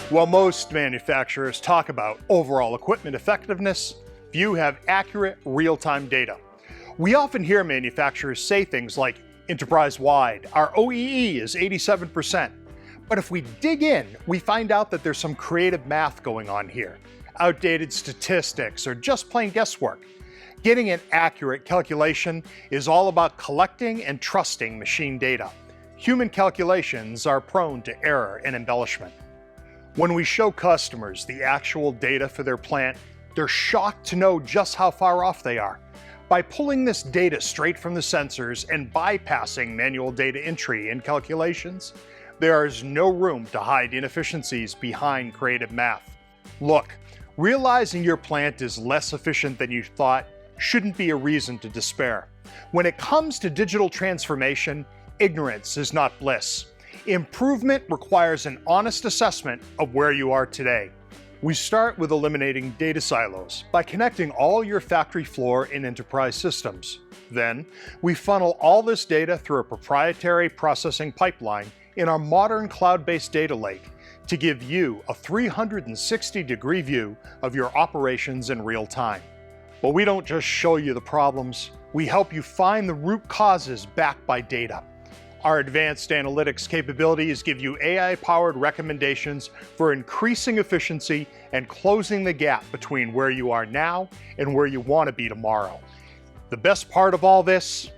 While most manufacturers talk about overall equipment effectiveness, few have accurate real-time data. We often hear manufacturers say things like, enterprise-wide, our OEE is 87%. But if we dig in, we find out that there's some creative math going on here. Outdated statistics or just plain guesswork. Getting an accurate calculation is all about collecting and trusting machine data. Human calculations are prone to error and embellishment. When we show customers the actual data for their plant, they're shocked to know just how far off they are. By pulling this data straight from the sensors and bypassing manual data entry and calculations, there is no room to hide inefficiencies behind creative math. Look, realizing your plant is less efficient than you thought shouldn't be a reason to despair. When it comes to digital transformation, ignorance is not bliss. Improvement requires an honest assessment of where you are today. We start with eliminating data silos by connecting all your factory floor and enterprise systems. Then, we funnel all this data through a proprietary processing pipeline in our modern cloud-based data lake to give you a 360-degree view of your operations in real time. But we don't just show you the problems, we help you find the root causes backed by data. Our advanced analytics capabilities give you AI-powered recommendations for increasing efficiency and closing the gap between where you are now and where you want to be tomorrow. The best part of all this?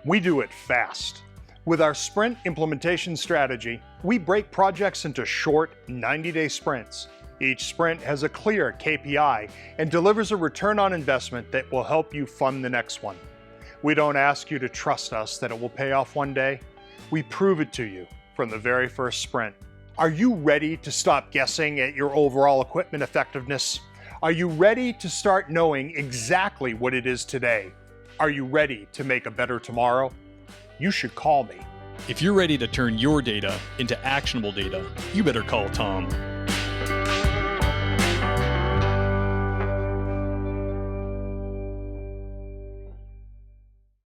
We do it fast. With our sprint implementation strategy, we break projects into short 90-day sprints. Each sprint has a clear KPI and delivers a return on investment that will help you fund the next one. We don't ask you to trust us that it will pay off one day. We prove it to you from the very first sprint. Are you ready to stop guessing at your overall equipment effectiveness? Are you ready to start knowing exactly what it is today? Are you ready to make a better tomorrow? You should call me. If you're ready to turn your data into actionable data, you better call Tom.